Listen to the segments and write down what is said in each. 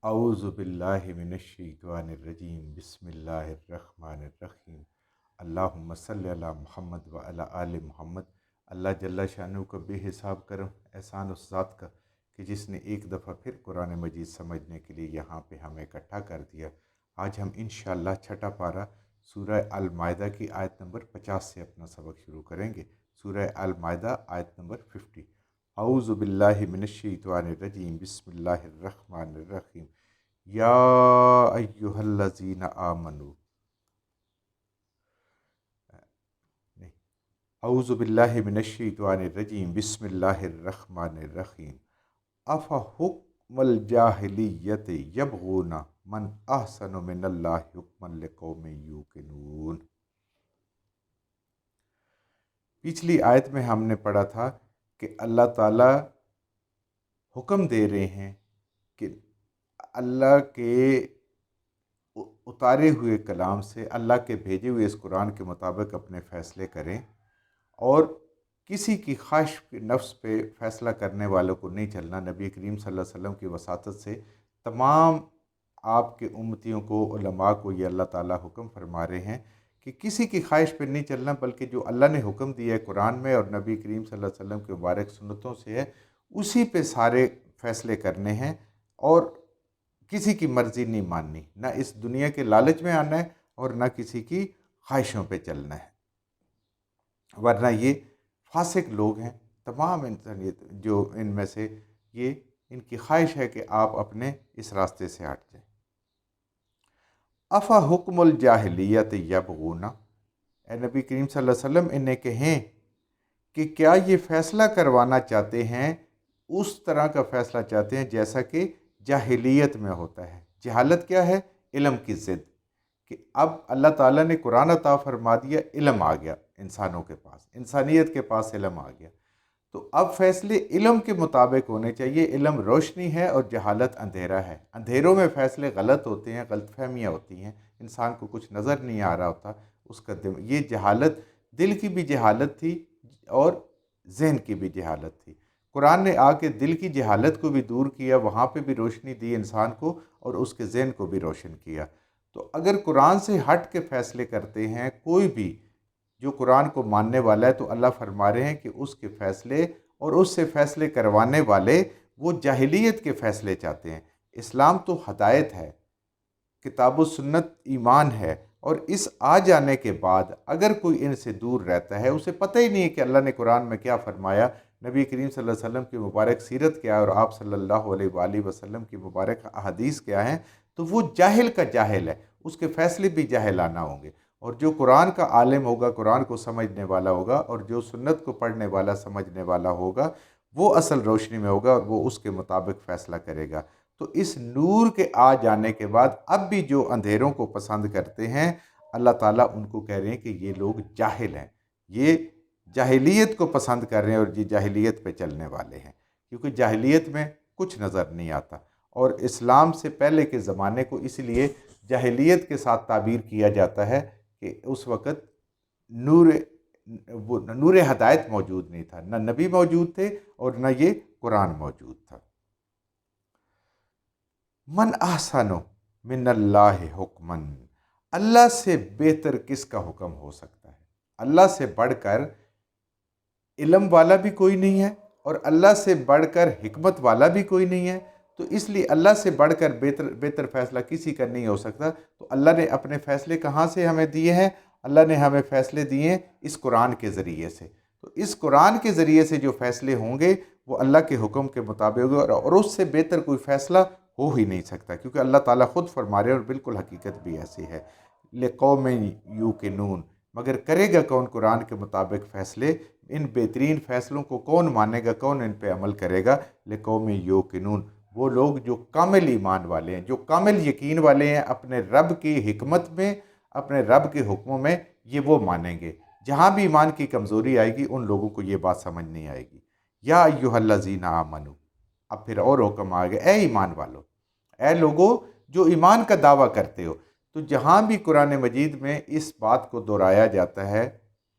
اعوذ باللہ من الشیطان الرجیم بسم اللہ الرحمن الرحیم اللہم صلی علی محمد وعلی آل محمد۔ اللہ جل شانہ کا بے حساب کرم احسان اس ذات کا کہ جس نے ایک دفعہ پھر قرآن مجید سمجھنے کے لیے یہاں پہ ہمیں اکٹھا کر دیا۔ آج ہم انشاءاللہ چھٹا پارہ سورہ المائدہ کی آیت نمبر 50 سے اپنا سبق شروع کریں گے۔ سورہ المائدہ آیت نمبر 50۔ اعوذ باللہ من الشیطان الرجیم بسم اللہ الرحمن الرحیم یا ایہا الذین آمنوا۔ اعوذ باللہ من الشیطان الرجیم بسم اللہ الرحمن الرحیم افحکم الجاہلیت یبغون من احسن من اللہ حکما لقوم یوقنون۔ پچھلی آیت میں ہم نے پڑھا تھا کہ اللہ تعالیٰ حکم دے رہے ہیں کہ اللہ کے اتارے ہوئے کلام سے، اللہ کے بھیجے ہوئے اس قرآن کے مطابق اپنے فیصلے کریں، اور کسی کی خواہش کے نفس پہ فیصلہ کرنے والوں کو نہیں چلنا۔ نبی کریم صلی اللہ علیہ وسلم کی وساطت سے تمام آپ کے امتیوں کو، علماء کو یہ اللہ تعالیٰ حکم فرما رہے ہیں کہ کسی کی خواہش پہ نہیں چلنا، بلکہ جو اللہ نے حکم دیا ہے قرآن میں اور نبی کریم صلی اللہ علیہ وسلم کے مبارک سنتوں سے ہے، اسی پہ سارے فیصلے کرنے ہیں، اور کسی کی مرضی نہیں ماننی، نہ اس دنیا کے لالچ میں آنا ہے اور نہ کسی کی خواہشوں پہ چلنا ہے، ورنہ یہ فاسق لوگ ہیں تمام انسانیت جو ان میں سے، یہ ان کی خواہش ہے کہ آپ اپنے اس راستے سے ہٹ جائیں۔ افا حکم الجاہلیت یبغون، اے نبی کریم صلی اللہ علیہ وسلم انہیں کہیں کہ کیا یہ فیصلہ کروانا چاہتے ہیں، اس طرح کا فیصلہ چاہتے ہیں جیسا کہ جاہلیت میں ہوتا ہے۔ جہالت کیا ہے؟ علم کی ضد، کہ اب اللہ تعالیٰ نے قرآن عطا فرما دیا، علم آ گیا انسانوں کے پاس، انسانیت کے پاس علم آ گیا، تو اب فیصلے علم کے مطابق ہونے چاہیے۔ علم روشنی ہے اور جہالت اندھیرا ہے۔ اندھیروں میں فیصلے غلط ہوتے ہیں، غلط فہمیاں ہوتی ہیں، انسان کو کچھ نظر نہیں آ رہا ہوتا، اس کا یہ جہالت دل کی بھی جہالت تھی اور ذہن کی بھی جہالت تھی۔ قرآن نے آ کے دل کی جہالت کو بھی دور کیا، وہاں پہ بھی روشنی دی انسان کو اور اس کے ذہن کو بھی روشن کیا۔ تو اگر قرآن سے ہٹ کے فیصلے کرتے ہیں کوئی بھی جو قرآن کو ماننے والا ہے، تو اللہ فرما رہے ہیں کہ اس کے فیصلے اور اس سے فیصلے کروانے والے وہ جاہلیت کے فیصلے چاہتے ہیں۔ اسلام تو ہدایت ہے، کتاب و سنت ایمان ہے، اور اس آ جانے کے بعد اگر کوئی ان سے دور رہتا ہے، اسے پتہ ہی نہیں ہے کہ اللہ نے قرآن میں کیا فرمایا، نبی کریم صلی اللہ علیہ وسلم کی مبارک سیرت کیا ہے، اور آپ صلی اللہ علیہ وآلہ وسلم کی مبارک احادیث کیا ہیں، تو وہ جاہل کا جاہل ہے، اس کے فیصلے بھی جاہلانہ ہوں گے۔ اور جو قرآن کا عالم ہوگا، قرآن کو سمجھنے والا ہوگا، اور جو سنت کو پڑھنے والا سمجھنے والا ہوگا، وہ اصل روشنی میں ہوگا اور وہ اس کے مطابق فیصلہ کرے گا۔ تو اس نور کے آ جانے کے بعد اب بھی جو اندھیروں کو پسند کرتے ہیں، اللہ تعالیٰ ان کو کہہ رہے ہیں کہ یہ لوگ جاہل ہیں، یہ جاہلیت کو پسند کر رہے ہیں اور یہ جاہلیت پہ چلنے والے ہیں، کیونکہ جاہلیت میں کچھ نظر نہیں آتا۔ اور اسلام سے پہلے کے زمانے کو اس لیے جاہلیت کے ساتھ تعبیر کیا جاتا ہے کہ اس وقت نور ہدایت موجود نہیں تھا، نہ نبی موجود تھے اور نہ یہ قرآن موجود تھا۔ من احسن من اللہ حکمن، اللہ سے بہتر کس کا حکم ہو سکتا ہے؟ اللہ سے بڑھ کر علم والا بھی کوئی نہیں ہے، اور اللہ سے بڑھ کر حکمت والا بھی کوئی نہیں ہے، تو اس لیے اللہ سے بڑھ کر بہتر فیصلہ کسی کا نہیں ہو سکتا۔ تو اللہ نے اپنے فیصلے کہاں سے ہمیں دیے ہیں؟ اللہ نے ہمیں فیصلے دیے ہیں اس قرآن کے ذریعے سے۔ تو اس قرآن کے ذریعے سے جو فیصلے ہوں گے وہ اللہ کے حکم کے مطابق ہوگا، اور اس سے بہتر کوئی فیصلہ ہو ہی نہیں سکتا، کیونکہ اللہ تعالیٰ خود فرما رہے ہیں، اور بالکل حقیقت بھی ایسی ہے۔ لقوم یوقنون، مگر کرے گا کون قرآن کے مطابق فیصلے؟ ان بہترین فیصلوں کو کون مانے گا، کون ان پہ عمل کرے گا؟ لقوم یوقنون، وہ لوگ جو کامل ایمان والے ہیں، جو کامل یقین والے ہیں اپنے رب کی حکمت میں، اپنے رب کے حکموں میں، یہ وہ مانیں گے۔ جہاں بھی ایمان کی کمزوری آئے گی ان لوگوں کو یہ بات سمجھ نہیں آئے گی۔ یا ایھا الذین آمنو، اب پھر اور حکم آ گیا، اے ایمان والو، اے لوگو جو ایمان کا دعویٰ کرتے ہو۔ تو جہاں بھی قرآن مجید میں اس بات کو دہرایا جاتا ہے،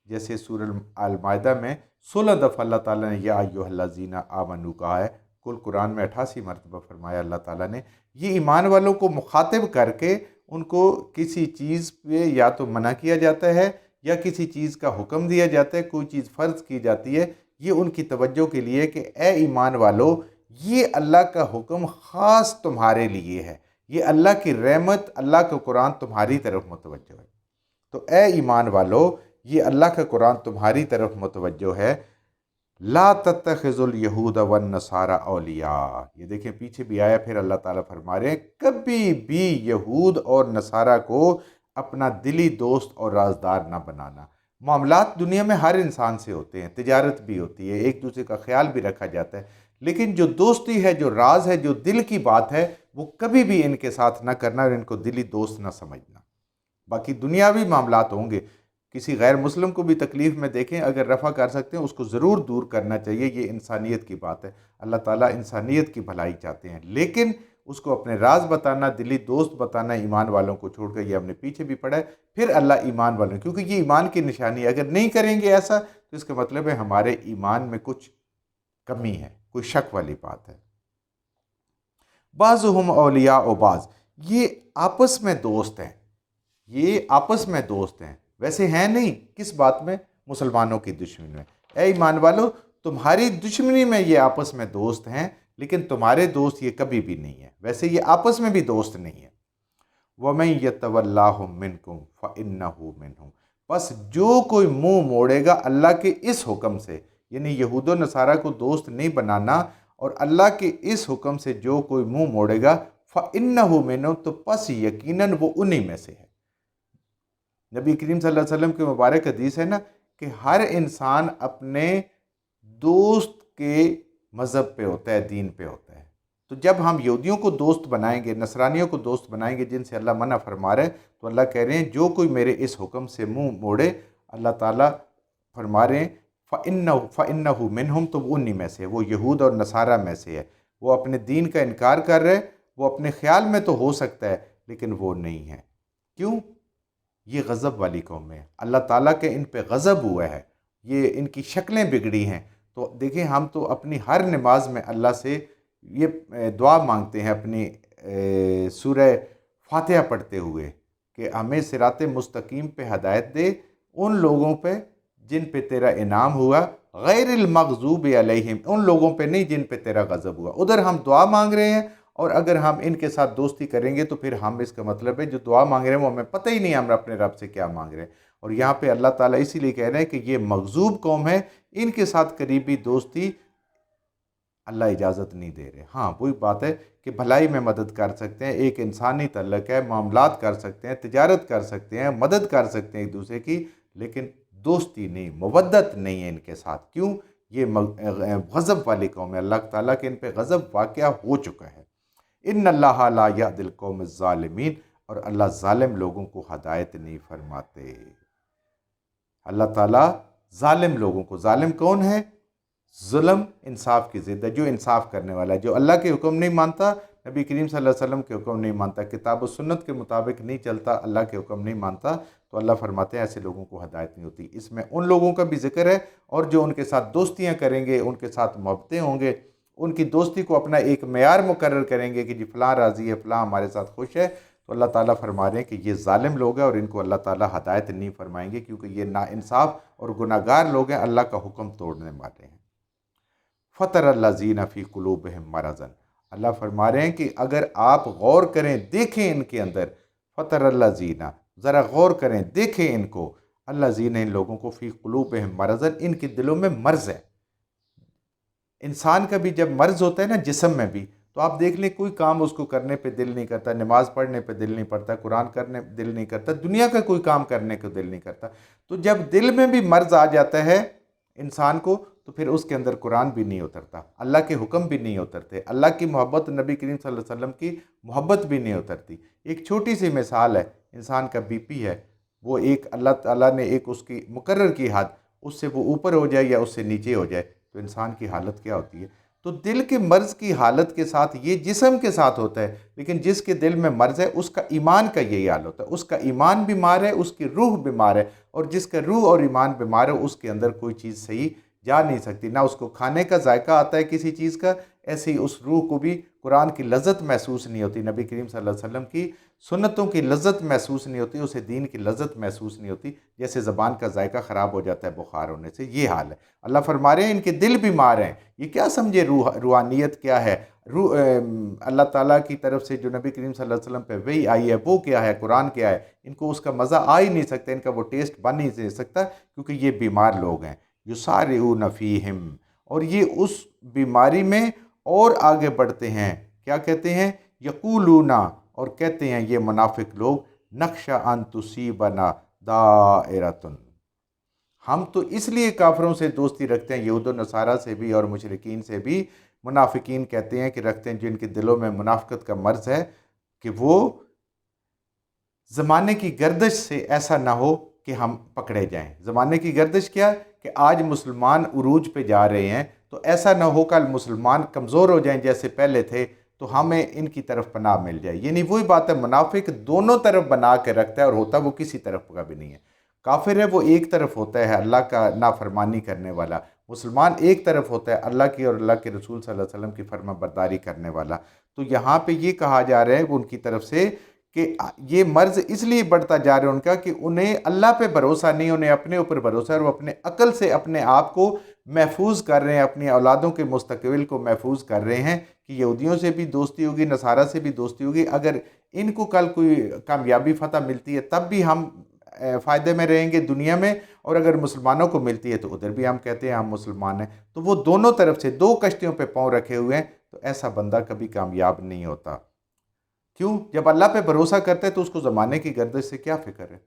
جیسے سورہ المائدہ میں 16 دفعہ اللہ تعالیٰ نے یا ایھا الذین آمنو کہا ہے، کل قرآن میں 88 مرتبہ فرمایا اللہ تعالیٰ نے. یہ ایمان والوں کو مخاطب کر کے ان کو کسی چیز پہ یا تو منع کیا جاتا ہے یا کسی چیز کا حکم دیا جاتا ہے، کوئی چیز فرض کی جاتی ہے. یہ ان کی توجہ کے لیے کہ اے ایمان والو، یہ اللہ کا حکم خاص تمہارے لیے ہے، یہ اللہ کی رحمت، اللہ کا قرآن تمہاری طرف متوجہ ہے. تو اے ایمان والو، یہ اللہ کا قرآن تمہاری طرف متوجہ ہے. لا تتخذوا الیہود والنصارى اولیاء. یہ دیکھیں پیچھے بھی آیا، پھر اللہ تعالیٰ فرما رہے ہیں کبھی بھی یہود اور نصارہ کو اپنا دلی دوست اور رازدار نہ بنانا. معاملات دنیا میں ہر انسان سے ہوتے ہیں، تجارت بھی ہوتی ہے، ایک دوسرے کا خیال بھی رکھا جاتا ہے، لیکن جو دوستی ہے، جو راز ہے، جو دل کی بات ہے، وہ کبھی بھی ان کے ساتھ نہ کرنا اور ان کو دلی دوست نہ سمجھنا. باقی دنیاوی معاملات ہوں گے، کسی غیر مسلم کو بھی تکلیف میں دیکھیں، اگر رفع کر سکتے ہیں اس کو ضرور دور کرنا چاہیے. یہ انسانیت کی بات ہے، اللہ تعالیٰ انسانیت کی بھلائی چاہتے ہیں، لیکن اس کو اپنے راز بتانا، دلی دوست بتانا ایمان والوں کو چھوڑ کر، یہ ہم نے پیچھے بھی پڑھا ہے. پھر اللہ ایمان والوں، کیونکہ یہ ایمان کی نشانی ہے، اگر نہیں کریں گے ایسا تو اس کا مطلب ہے ہمارے ایمان میں کچھ کمی ہے، کوئی شک والی بات ہے. بعضهم اولیاء و بعض، یہ آپس میں دوست ہیں، یہ آپس میں دوست ہیں، ویسے ہیں نہیں. کس بات میں؟ مسلمانوں کی دشمنی میں. اے ایمان والو، تمہاری دشمنی میں یہ آپس میں دوست ہیں، لیکن تمہارے دوست یہ کبھی بھی نہیں ہے. ویسے یہ آپس میں بھی دوست نہیں ہے. وَمَن يَتَوَلَّاهُم مِّنكُمْ فَإِنَّهُ مِنْهُمْ. بس جو کوئی منہ موڑے گا اللہ کے اس حکم سے، یعنی یہود و نصارہ کو دوست نہیں بنانا، اور اللہ کے اس حکم سے جو کوئی منہ موڑے گا فَإِنَّهُ مِنْهُمْ، تو پس یقیناً وہ انہی میں سے ہے. نبی کریم صلی اللہ علیہ وسلم کے مبارک حدیث ہے نا کہ ہر انسان اپنے دوست کے مذہب پہ ہوتا ہے، دین پہ ہوتا ہے. تو جب ہم یہودیوں کو دوست بنائیں گے، نصرانیوں کو دوست بنائیں گے جن سے اللہ منع فرما رہے ہیں، تو اللہ کہہ رہے ہیں جو کوئی میرے اس حکم سے منہ موڑے، اللہ تعالیٰ فرما رہے ہیں فَإِنَّهُ مِنْهُمْ، تو وہ انہی میں سے ہے، وہ یہود اور نصارہ میں سے ہے. وہ اپنے دین کا انکار کر رہے، وہ اپنے خیال میں تو ہو سکتا ہے لیکن وہ نہیں ہے. کیوں؟ یہ غضب والی قوم ہے، اللہ تعالیٰ کے ان پہ غضب ہوا ہے، یہ ان کی شکلیں بگڑی ہیں. تو دیکھیں ہم تو اپنی ہر نماز میں اللہ سے یہ دعا مانگتے ہیں، اپنی سورہ فاتحہ پڑھتے ہوئے کہ ہمیں صراط مستقیم پہ ہدایت دے، ان لوگوں پہ جن پہ تیرا انعام ہوا، غیر المغضوب علیہم، ان لوگوں پہ نہیں جن پہ تیرا غضب ہوا. ادھر ہم دعا مانگ رہے ہیں، اور اگر ہم ان کے ساتھ دوستی کریں گے تو پھر ہم، اس کا مطلب ہے جو دعا مانگ رہے ہیں وہ ہمیں پتہ ہی نہیں ہم اپنے رب سے کیا مانگ رہے ہیں. اور یہاں پہ اللہ تعالیٰ اسی لیے کہہ رہے ہیں کہ یہ مغضوب قوم ہے، ان کے ساتھ قریبی دوستی اللہ اجازت نہیں دے رہے. ہاں وہی بات ہے کہ بھلائی میں مدد کر سکتے ہیں، ایک انسانی تعلق ہے، معاملات کر سکتے ہیں، تجارت کر سکتے ہیں، مدد کر سکتے ہیں ایک دوسرے کی، لیکن دوستی نہیں، مودت نہیں ہے ان کے ساتھ. کیوں؟ یہ غضب والی قوم ہے، اللہ تعالیٰ کے ان پہ غضب واقعہ ہو چکا ہے. ان اللہ لا یہدی القوم الظالمین، اور اللہ ظالم لوگوں کو ہدایت نہیں فرماتے. اللہ تعالیٰ ظالم لوگوں کو، ظالم کون ہے؟ ظلم انصاف کی ضد ہے، جو انصاف کرنے والا ہے، جو اللہ کے حکم نہیں مانتا، نبی کریم صلی اللہ علیہ وسلم کے حکم نہیں مانتا، کتاب و سنت کے مطابق نہیں چلتا، اللہ کے حکم نہیں مانتا، تو اللہ فرماتے ہیں ایسے لوگوں کو ہدایت نہیں ہوتی. اس میں ان لوگوں کا بھی ذکر ہے، اور جو ان کے ساتھ دوستیاں کریں گے، ان کے ساتھ محبتیں ہوں گے، ان کی دوستی کو اپنا ایک معیار مقرر کریں گے کہ جی فلاں راضی ہے، فلاں ہمارے ساتھ خوش ہے، تو اللہ تعالیٰ فرما رہے ہیں کہ یہ ظالم لوگ ہیں اور ان کو اللہ تعالیٰ ہدایت نہیں فرمائیں گے، کیونکہ یہ ناانصاف اور گناہ گار لوگ ہیں، اللہ کا حکم توڑنے والے ہیں. فَتَرَ الَّذِينَ فِي قُلُوبِهِم مَرَضٌ، اللہ فرما رہے ہیں کہ اگر آپ غور کریں، دیکھیں ان کے اندر، فَتَرَ الَّذِينَ، ذرا غور کریں، دیکھیں ان کو، الَّذِينَ، ان لوگوں کو، فِي قُلُوبِهِم مَرَضٌ، ان کے دلوں میں مرض ہے. انسان کا بھی جب مرض ہوتا ہے نا جسم میں بھی، تو آپ دیکھ لیں کوئی کام اس کو کرنے پہ دل نہیں کرتا، نماز پڑھنے پہ دل نہیں پڑتا، قرآن کرنے پہ دل نہیں کرتا، دنیا کا کوئی کام کرنے کو دل نہیں کرتا. تو جب دل میں بھی مرض آ جاتا ہے انسان کو، تو پھر اس کے اندر قرآن بھی نہیں اترتا، اللہ کے حکم بھی نہیں اترتے، اللہ کی محبت، نبی کریم صلی اللہ علیہ وسلم کی محبت بھی نہیں اترتی. ایک چھوٹی سی مثال ہے، انسان کا بی پی ہے، وہ ایک اللہ تعالیٰ نے ایک اس کی مقرر کی حد، اس سے وہ اوپر ہو جائے یا اس سے نیچے ہو جائے تو انسان کی حالت کیا ہوتی ہے. تو دل کے مرض کی حالت کے ساتھ یہ جسم کے ساتھ ہوتا ہے، لیکن جس کے دل میں مرض ہے اس کا ایمان کا یہی حال ہوتا ہے، اس کا ایمان بیمار ہے، اس کی روح بیمار ہے، اور جس کا روح اور ایمان بیمار ہے اس کے اندر کوئی چیز صحیح جا نہیں سکتی، نہ اس کو کھانے کا ذائقہ آتا ہے کسی چیز کا، ایسے ہی اس روح کو بھی قرآن کی لذت محسوس نہیں ہوتی، نبی کریم صلی اللہ علیہ وسلم کی سنتوں کی لذت محسوس نہیں ہوتی، اسے دین کی لذت محسوس نہیں ہوتی، جیسے زبان کا ذائقہ خراب ہو جاتا ہے بخار ہونے سے، یہ حال ہے۔ اللہ فرما رہے ہیں ان کے دل بیمار ہیں، یہ کیا سمجھے روحانیت کیا ہے، اللہ تعالیٰ کی طرف سے جو نبی کریم صلی اللہ علیہ وسلم پہ وحی آئی ہے وہ کیا ہے، قرآن کیا ہے، ان کو اس کا مزہ آ ہی نہیں سکتا، ان کا وہ ٹیسٹ بن ہی نہیں سکتا، کیونکہ یہ بیمار لوگ ہیں۔ یسارعون فیہم، اور یہ اس بیماری میں اور آگے بڑھتے ہیں، کیا کہتے ہیں، یقولون، اور کہتے ہیں یہ منافق لوگ، نخشى ان تصیبنا دائرۃ، ہم تو اس لیے کافروں سے دوستی رکھتے ہیں، یہود و نصارہ سے بھی اور مشرکین سے بھی، منافقین کہتے ہیں کہ رکھتے ہیں جن کے دلوں میں منافقت کا مرض ہے، کہ وہ زمانے کی گردش سے ایسا نہ ہو کہ ہم پکڑے جائیں۔ زمانے کی گردش کیا ہے کہ آج مسلمان عروج پہ جا رہے ہیں، تو ایسا نہ ہو کل مسلمان کمزور ہو جائیں جیسے پہلے تھے، تو ہمیں ان کی طرف پناہ مل جائے۔ یعنی وہی بات ہے، منافق دونوں طرف بنا کے رکھتا ہے، اور ہوتا وہ کسی طرف کا بھی نہیں ہے۔ کافر ہے وہ ایک طرف ہوتا ہے، اللہ کا نافرمانی کرنے والا، مسلمان ایک طرف ہوتا ہے، اللہ کی اور اللہ کے رسول صلی اللہ علیہ وسلم کی فرما برداری کرنے والا۔ تو یہاں پہ یہ کہا جا رہا ہے ان کی طرف سے کہ یہ مرض اس لیے بڑھتا جا رہا ہے ان کا کہ انہیں اللہ پہ بھروسہ نہیں، انہیں اپنے اوپر بھروسہ ہے، اور وہ اپنے عقل سے اپنے آپ کو محفوظ کر رہے ہیں، اپنی اولادوں کے مستقبل کو محفوظ کر رہے ہیں کہ یہودیوں سے بھی دوستی ہوگی، نصارہ سے بھی دوستی ہوگی، اگر ان کو کل کوئی کامیابی فتح ملتی ہے تب بھی ہم فائدے میں رہیں گے دنیا میں، اور اگر مسلمانوں کو ملتی ہے تو ادھر بھی ہم کہتے ہیں ہم مسلمان ہیں۔ تو وہ دونوں طرف سے دو کشتیوں پہ پاؤں رکھے ہوئے ہیں، تو ایسا بندہ کبھی کامیاب نہیں ہوتا۔ کیوں؟ جب اللہ پہ بھروسہ کرتا ہے تو اس کو زمانے کی گردش سے کیا فکر ہے؟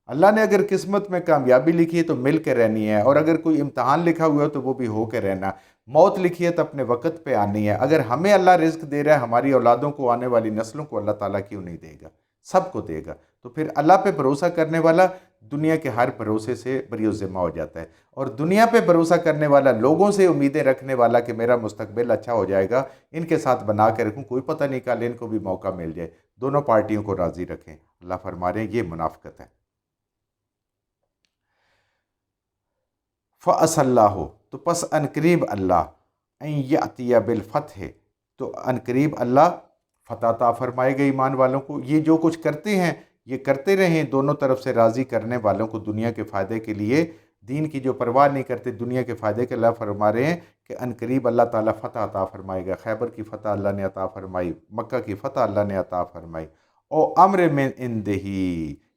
اللہ نے اگر قسمت میں کامیابی لکھی ہے تو مل کے رہنی ہے، اور اگر کوئی امتحان لکھا ہوا ہے تو وہ بھی ہو کے رہنا، موت لکھی ہے تو اپنے وقت پہ آنی ہے۔ اگر ہمیں اللہ رزق دے رہا ہے، ہماری اولادوں کو، آنے والی نسلوں کو اللہ تعالیٰ کیوں نہیں دے گا؟ سب کو دے گا۔ تو پھر اللہ پہ بھروسہ کرنے والا دنیا کے ہر بھروسے سے بری الذمہ ہو جاتا ہے، اور دنیا پہ بھروسہ کرنے والا، لوگوں سے امیدیں رکھنے والا کہ میرا مستقبل اچھا ہو جائے گا، ان کے ساتھ بنا کے رکھوں، کوئی پتہ نہیں کل ان کو بھی موقع مل جائے، دونوں پارٹیوں کو راضی رکھیں۔ اللہ فرما رہے ہیں یہ منافقت ہے۔ فَأَسَى اللَّهُ، تو پس انقریب اللہ، ان یأتی بالفتح، تو انقریب اللہ فتح عطا فرمائے گا ایمان والوں کو۔ یہ جو کچھ کرتے ہیں یہ کرتے رہیں، دونوں طرف سے راضی کرنے والوں کو دنیا کے فائدے کے لیے، دین کی جو پرواہ نہیں کرتے، دنیا کے فائدے کے اللہ فرما رہے ہیں کہ انقریب اللہ تعالیٰ فتح عطا فرمائے گا۔ خیبر کی فتح اللہ نے عطا فرمائی، مکہ کی فتح اللہ نے عطا فرمائی۔ او امر من عندہ،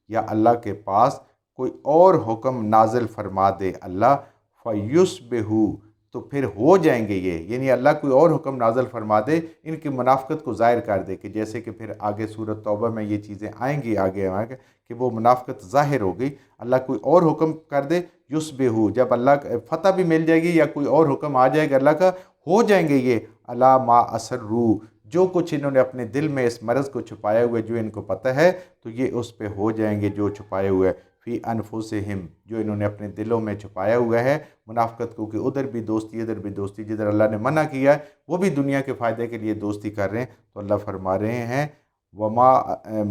یا اللہ کے پاس کوئی اور حکم نازل فرما دے اللہ، فَيُصْبِحُوا، تو پھر ہو جائیں گے یہ، یعنی اللہ کوئی اور حکم نازل فرما دے ان کی منافقت کو ظاہر کر دے، کہ جیسے کہ پھر آگے سورۃ توبہ میں یہ چیزیں آئیں گی آگے کہ وہ منافقت ظاہر ہو گئی، اللہ کوئی اور حکم کر دے، یُصْبِحُوا، جب اللہ فتح بھی مل جائے گی یا کوئی اور حکم آ جائے گا اللہ کا، ہو جائیں گے یہ علی ما اسروا، جو کچھ انہوں نے اپنے دل میں اس مرض کو چھپائے ہوئے، جو ان کو پتہ ہے تو یہ اس پہ ہو جائیں گے، جو چھپائے ہوئے فی انفسہم، جو انہوں نے اپنے دلوں میں چھپایا ہوا ہے منافقت کو، کہ ادھر بھی دوستی ادھر بھی دوستی، جدھر اللہ نے منع کیا ہے وہ بھی دنیا کے فائدے کے لیے دوستی کر رہے ہیں۔ تو اللہ فرما رہے ہیں وما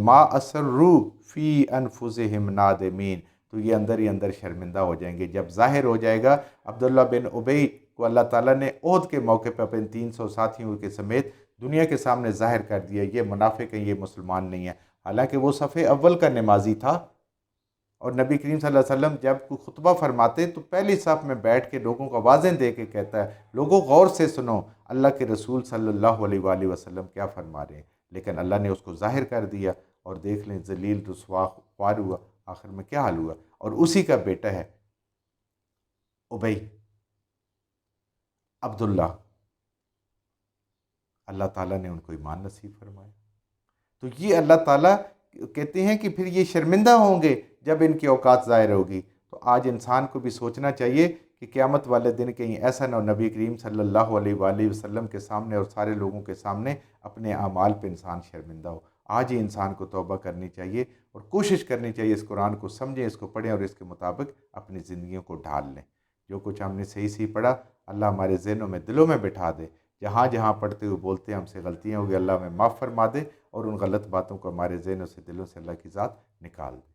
ما اسروا فی انفسہم نادمین، تو یہ اندر ہی اندر شرمندہ ہو جائیں گے جب ظاہر ہو جائے گا۔ عبداللہ بن ابی کو اللہ تعالیٰ نے عہد کے موقع پہ اپنے 300 ساتھیوں کے سمیت دنیا کے سامنے ظاہر کر دیا، یہ منافق ہیں، یہ مسلمان نہیں ہے، حالانکہ وہ صف اول کا نمازی تھا، اور نبی کریم صلی اللہ علیہ وسلم جب کوئی خطبہ فرماتے تو پہلی صف میں بیٹھ کے لوگوں کو آوازیں دے کے کہتا ہے، لوگوں غور سے سنو اللہ کے رسول صلی اللہ علیہ وآلہ وسلم کیا فرما رہے ہیں، لیکن اللہ نے اس کو ظاہر کر دیا، اور دیکھ لیں ذلیل رسوا خوار ہوا، آخر میں کیا حال ہوا، اور اسی کا بیٹا ہے ابی، عبداللہ، اللہ تعالیٰ نے ان کو ایمان نصیب فرمایا۔ تو یہ اللہ تعالیٰ کہتے ہیں کہ پھر یہ شرمندہ ہوں گے جب ان کی اوقات ظاہر ہوگی۔ تو آج انسان کو بھی سوچنا چاہیے کہ قیامت والے دن کہیں ایسا نہ ہو نبی کریم صلی اللہ علیہ وآلہ وسلم کے سامنے اور سارے لوگوں کے سامنے اپنے اعمال پہ انسان شرمندہ ہو۔ آج ہی انسان کو توبہ کرنی چاہیے اور کوشش کرنی چاہیے اس قرآن کو سمجھیں، اس کو پڑھیں اور اس کے مطابق اپنی زندگیوں کو ڈھال لیں۔ جو کچھ ہم نے صحیح پڑھا اللہ ہمارے ذہنوں میں دلوں میں بٹھا دے، جہاں جہاں پڑھتے ہوئے بولتے ہیں ہم سے غلطیاں ہوگی اللہ ہمیں معاف فرما دے، اور ان غلط باتوں کو ہمارے ذہنوں سے دلوں سے اللہ کی ذات نکال دے۔